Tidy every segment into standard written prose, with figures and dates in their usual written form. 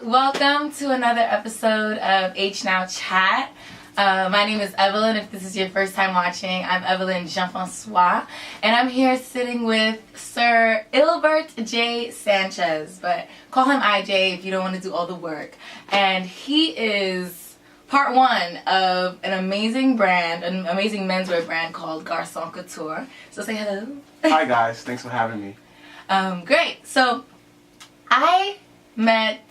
welcome to another episode of H Now Chat. My name is Evelyn. If this is your first time watching, I'm Evelyn Jean-Francois, and I'm here sitting with Sir Ijay Sanchez, but call him Ijay if you don't want to do all the work. And he is part one of an amazing brand, an amazing menswear brand called Garcon Couture. So say hello. Hi guys, thanks for having me. Great. So I met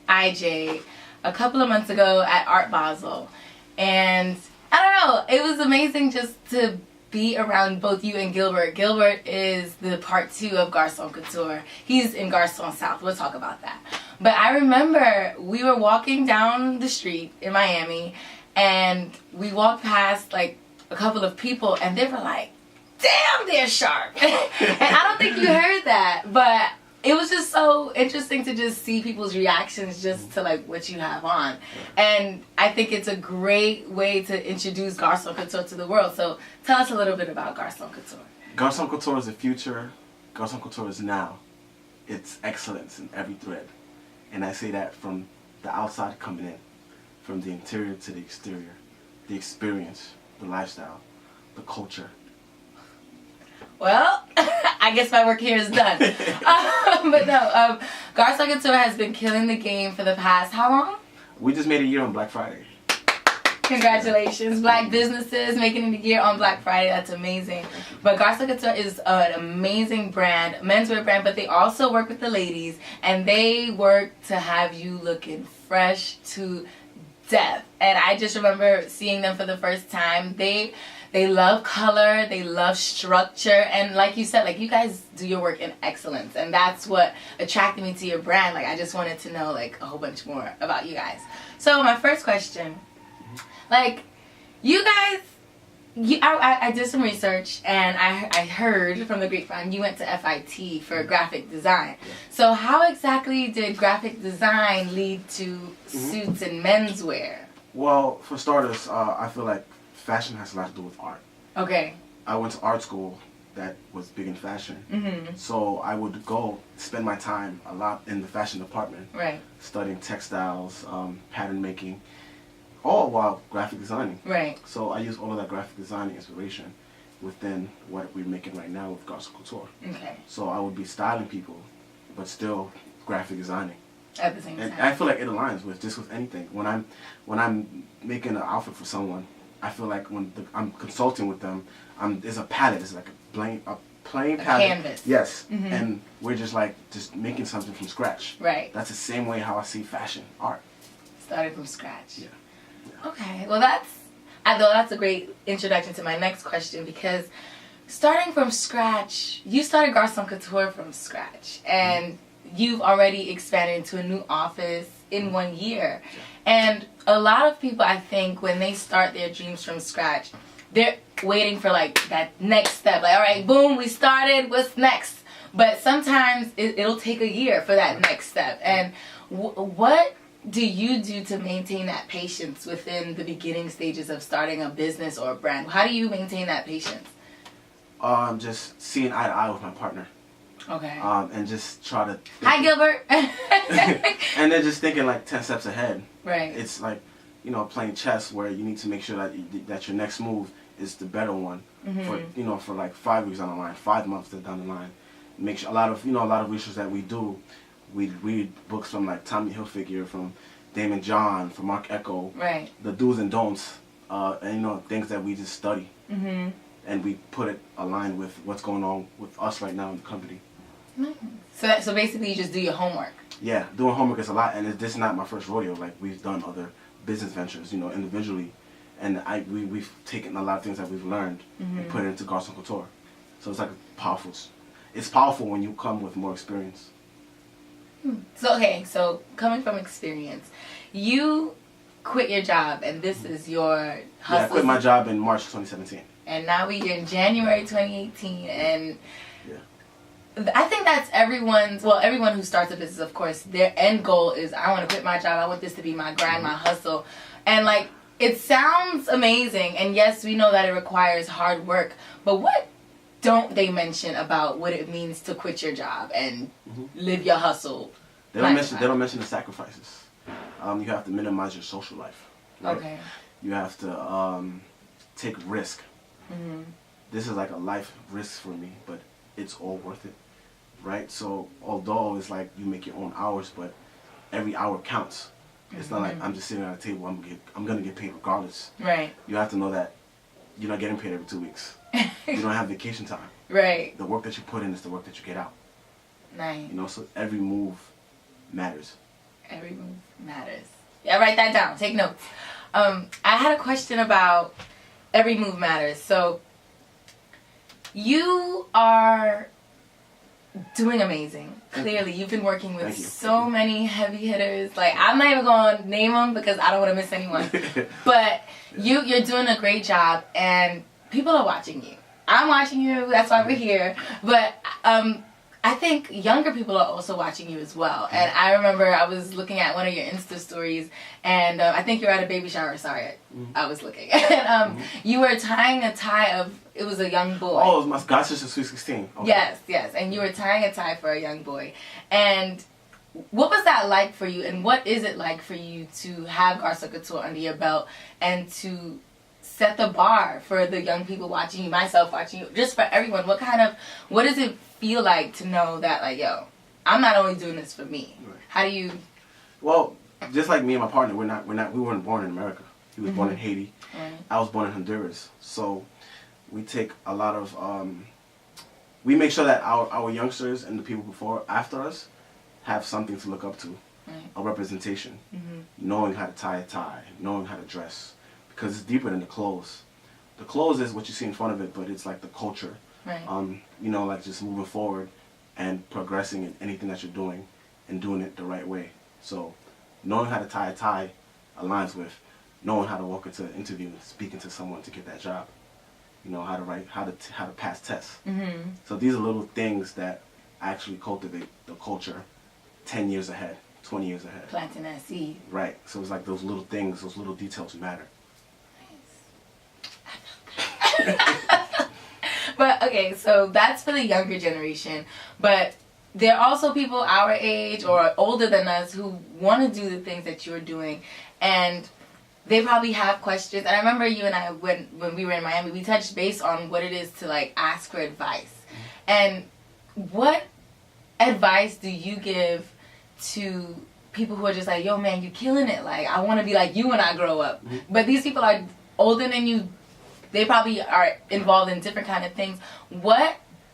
Ijay a couple of months ago at Art Basel, and I don't know, it was amazing just to be around both you and Gilbert. Gilbert is the part two of Garcon Couture. He's in Garcon South. We'll talk about that. But I remember we were walking down the street in Miami, and we walked past like a couple of people, and they were like, "Damn, they're sharp." And I don't think you heard that, but it was just so interesting to just see people's reactions just to like what you have on. And I think it's a great way to introduce Garcon Couture to the world. So tell us a little bit about Garcon Couture. Garcon Couture is the future. Garcon Couture is now. It's excellence in every thread. And I say that from the outside coming in, from the interior to the exterior, the experience, the lifestyle, the culture. Well, I guess my work here is done. But no, Garcon Couture has been killing the game for the past, how long? We just made a year on Black Friday. Congratulations. Black businesses making it a year on Black Friday. That's amazing. But Garcon Couture is an amazing brand, menswear brand, but they also work with the ladies, and they work to have you looking fresh to death. And I just remember seeing them for the first time. They love color, they love structure, and like you said, like you guys do your work in excellence, and that's what attracted me to your brand. Like I just wanted to know like a whole bunch more about you guys. So my first question, like you guys, I did some research, and I heard from the grapevine you went to FIT for graphic design. So how exactly did graphic design lead to suits and menswear? Well, for starters, I feel like fashion has a lot to do with art. Okay. I went to art school that was big in fashion. So I would go spend my time a lot in the fashion department. Right. Studying textiles, pattern making, all while graphic designing. Right. So I use all of that graphic designing inspiration within what we're making right now with Garcon Couture. Okay. So I would be styling people, but still graphic designing. At the same time. And I feel like it aligns with just with anything. When I'm making an outfit for someone, I feel like when I'm consulting with them, there's a palette. It's like a plain palette. Canvas. Yes. And we're just making something from scratch. Right. That's the same way how I see fashion, art. Started from scratch. Yeah. Okay. Well, that's a great introduction to my next question, because starting from scratch, you started Garcon Couture from scratch, and you've already expanded into a new office in 1 year. And a lot of people, I think, when they start their dreams from scratch, they're waiting for like that next step. Like, all right, boom, we started, what's next? But sometimes it'll take a year for that next step. And what do you do to maintain that patience within the beginning stages of starting a business or a brand? How do you maintain that patience? Just seeing eye to eye with my partner. Okay. And just try to... Hi, Gilbert. And then just thinking like 10 steps ahead. Right. It's like, playing chess where you need to make sure that your next move is the better one. For like 5 weeks down the line, 5 months down the line. Make sure a lot of research that we do, we read books from like Tommy Hilfiger, from Damon John, from Mark Echo. Right. The do's and don'ts, and things that we just study. And we put it aligned with what's going on with us right now in the company. So basically you just do your homework. Yeah, doing homework is a lot, and this is not my first rodeo. Like we've done other business ventures, individually, and we've taken a lot of things that we've learned and put it into Garcon Couture. So it's like it's powerful when you come with more experience. So coming from experience, you quit your job, and this is your hustle. Yeah, I quit my job in March 2017. And now we're in January 2018, and I think that's everyone who starts a business, of course, their end goal is, I want to quit my job, I want this to be my grind, my hustle. And like, it sounds amazing, and yes, we know that it requires hard work, but what don't they mention about what it means to quit your job and live your hustle? They don't mention the sacrifices. you have to minimize your social life. Right? Okay. You have to take risk. Mm-hmm. This is like a life risk for me, but it's all worth it, right? So although it's like you make your own hours, but every hour counts. It's not like I'm just sitting at a table. I'm gonna get paid regardless. Right. You have to know that you're not getting paid every 2 weeks. You don't have vacation time. Right. The work that you put in is the work that you get out. Nice. You know, so every move matters. Every move matters. Yeah, write that down. Take notes. I had a question about every move matters. So you are doing amazing. Clearly, you've been working with so many heavy hitters. Like, I'm not even going to name them because I don't want to miss anyone. But you're doing a great job, and people are watching you. I'm watching you. That's why we're here. But I think younger people are also watching you as well. And I remember I was looking at one of your Insta stories, and I think you were at a baby shower. Sorry, I was looking. And you were tying a tie of, it was a young boy. Oh, it was my god sister's Sweet 16. Okay. Yes. And you were tying a tie for a young boy. And what was that like for you? And what is it like for you to have Garcon Couture under your belt and to set the bar for the young people watching you, myself watching you, just for everyone? What does it feel like to know that, like, yo, I'm not only doing this for me? Right. How do you? Well, just like me and my partner, we weren't born in America. He was born in Haiti. Right. I was born in Honduras. So we take a lot of, we make sure that our youngsters and the people after us have something to look up to, a representation, knowing how to tie a tie, knowing how to dress, because it's deeper than the clothes. The clothes is what you see in front of it, but it's like the culture. Right. You know, like just moving forward and progressing in anything that you're doing and doing it the right way. So knowing how to tie a tie aligns with knowing how to walk into an interview and speaking to someone to get that job. You know, how to write, how to pass tests. So these are little things that actually cultivate the culture 10 years ahead, 20 years ahead. Planting that seed. Right. So it's like those little things, those little details matter. But okay, so that's for the younger generation. But there are also people our age or older than us who want to do the things that you're doing, and they probably have questions. And I remember you and I, when we were in Miami, we touched base on what it is to, like, ask for advice. And what advice do you give to people who are just like, yo, man, you're killing it. Like, I want to be like you when I grow up. But these people are older than you. They probably are involved in different kind of things.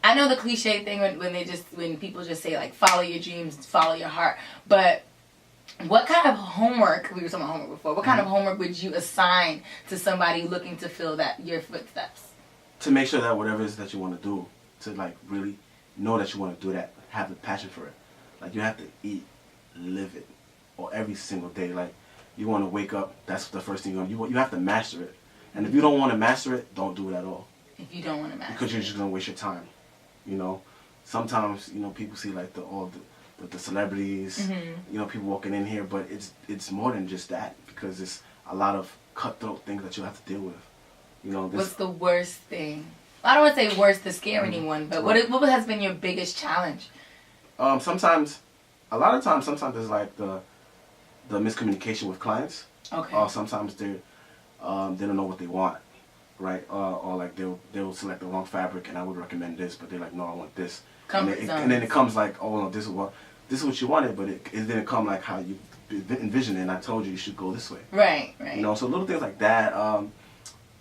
I know the cliche thing when people just say, like, follow your dreams, follow your heart. But what kind of homework, we were talking about homework before, what kind of homework would you assign to somebody looking to fill your footsteps? To make sure that whatever it is that you want to do, to, like, really know that you want to do that, have the passion for it. Like, you have to eat, live it, or every single day. Like, you want to wake up, that's the first thing you have to master it. And if you don't want to master it, don't do it at all. If you don't want to master it. Because you're just going to waste your time. You know, sometimes, you know, people see, like, the celebrities, you know, people walking in here, but it's more than just that, because it's a lot of cutthroat things that you have to deal with. You know, what's the worst thing? I don't want to say worst to scare anyone, but what has been your biggest challenge? Sometimes it's like the miscommunication with clients. Okay. Sometimes they don't know what they want, right? Or like they'll select the wrong fabric, and I would recommend this, but they're like, no, I want this. And then it comes like, oh no, this is what you wanted, but it didn't come like how you envisioned it, and I told you should go this way. Right. You know, so little things like that.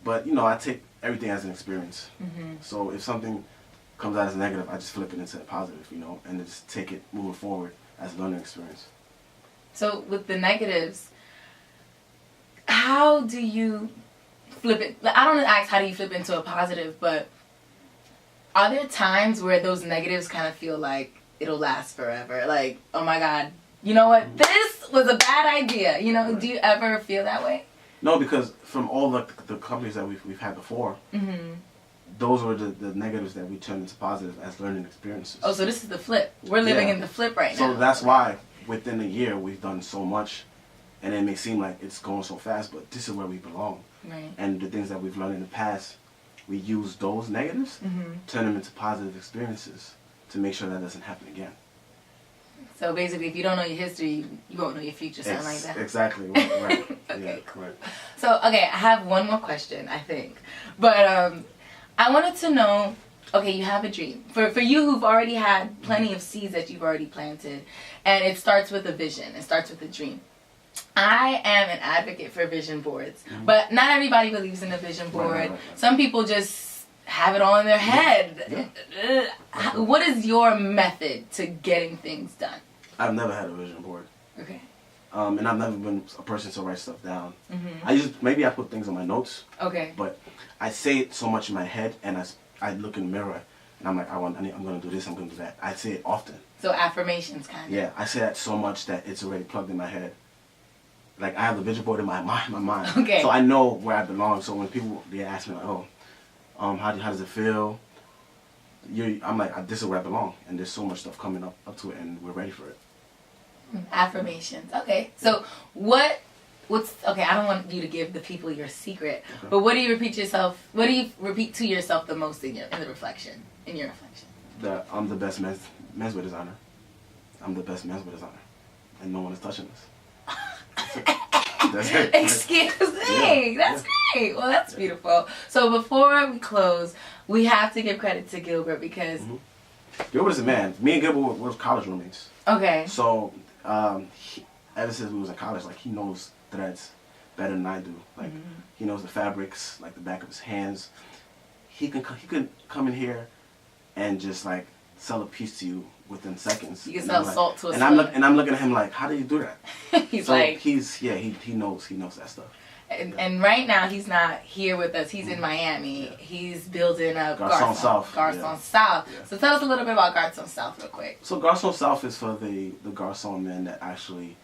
But you know, I take everything as an experience. So if something comes out as negative, I just flip it into a positive, you know, and just take it moving forward as a learning experience. So with the negatives, how do you flip it? I don't ask how do you flip into a positive, but are there times where those negatives kind of feel like it'll last forever? Like, oh my God, you know what? This was a bad idea. You know, do you ever feel that way? No, because from all the companies that we've had before, those were the negatives that we turned into positive as learning experiences. Oh, so this is the flip. We're living in the flip right now. So that's why within a year we've done so much, and it may seem like it's going so fast, but this is where we belong. Right. And the things that we've learned in the past, we use those negatives, turn them into positive experiences to make sure that doesn't happen again. So basically, if you don't know your history, you won't know your future, something like that. Exactly. Right. Okay, Yeah, cool. right. So, okay, I have one more question, I think. But I wanted to know, okay, you have a dream. For you who've already had plenty of seeds that you've already planted, and it starts with a vision. It starts with a dream. I am an advocate for vision boards, but not everybody believes in a vision board. Right. Some people just have it all in their head. Yeah. What is your method to getting things done? I've never had a vision board. Okay. And I've never been a person to write stuff down. Maybe I put things on my notes. Okay. But I say it so much in my head, and I look in the mirror, and I'm like, I'm gonna do this, I'm gonna do that. I say it often. So affirmations, kind of. Yeah, I say that so much that it's already plugged in my head. Like I have the vision board in my mind. Okay. So I know where I belong. So when people they ask me like, how does it feel? I'm like, this is where I belong, and there's so much stuff coming up to it, and we're ready for it. Affirmations. Okay. So what's okay, I don't want you to give the people your secret, but what do you repeat to yourself the most in your reflection? That I'm the best menswear designer. I'm the best menswear designer. And no one is touching us. That's it. Excuse me. That's great. Well, that's beautiful. So before we close, we have to give credit to Gilbert because Gilbert is a man. Me and Gilbert were college roommates. Okay. So ever since we was in college, like he knows threads better than I do. Like he knows the fabrics, like the back of his hands. He could come in here and just like sell a piece to you within seconds. You can sell salt to a and I'm looking at him like, how do you do that? He knows that stuff. And right now he's not here with us. He's in Miami. Yeah. He's building up Garcon South. South. Yeah. So tell us a little bit about Garcon South real quick. So Garcon South is for the Garcon men that actually,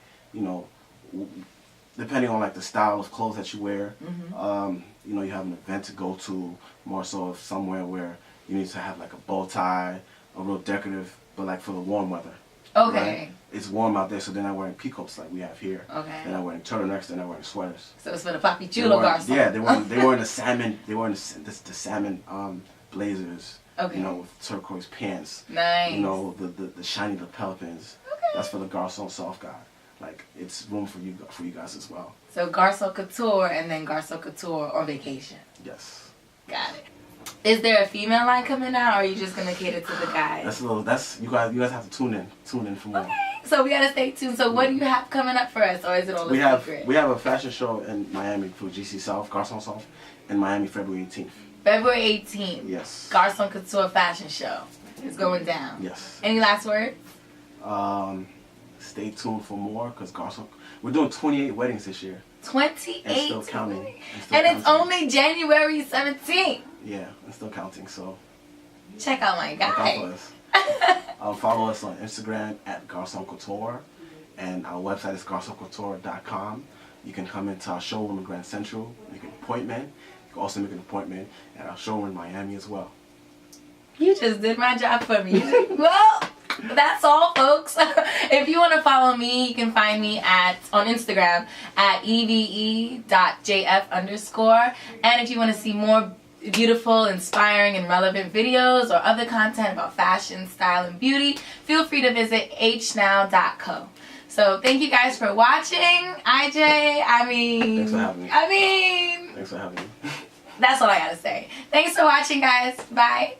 depending on like the style of clothes that you wear, you have an event to go to, more so of somewhere where you need to have like a bow tie, a real decorative, but like for the warm weather. Okay. Right? It's warm out there, so they're not wearing peacoats like we have here. Okay. They're not wearing turtlenecks. They're not wearing sweaters. So it's for the Papi Chulo Garcon. Yeah, they wearing the salmon. They wearing the salmon blazers. Okay. With turquoise pants. Nice. The shiny lapel pins. Okay. That's for the Garcon Soft guy. Like it's room for you guys as well. So Garcon Couture and then Garcon Couture on vacation. Yes. Got it. Is there a female line coming out, or are you just gonna cater to the guys? That's you guys have to tune in for more. Okay. So we gotta stay tuned. So what do you have coming up for us, or is it all a secret? We have a fashion show in Miami for GC South, Garcon South, in Miami, February 18th. February 18th. Yes. Garcon Couture fashion show is going down. Yes. Any last words? Stay tuned for more because we're doing 28 weddings this year. 28. And still counting. And it's only January 17th. Yeah, and still counting. So check out my guy. Look out for us. Follow us on Instagram at Garcon Couture, and our website is garconcouture.com. You can come into our showroom in Grand Central, make an appointment. You can also make an appointment at our showroom in Miami as well. You just did my job for me. Well, that's all, folks. If you want to follow me, you can find me on Instagram at eve.jf_. And if you want to see more beautiful, inspiring, and relevant videos or other content about fashion, style, and beauty, feel free to visit hnow.co. So thank you guys for watching. Ijay, Thanks for having me. Thanks for having me. That's all I gotta say. Thanks for watching, guys. Bye.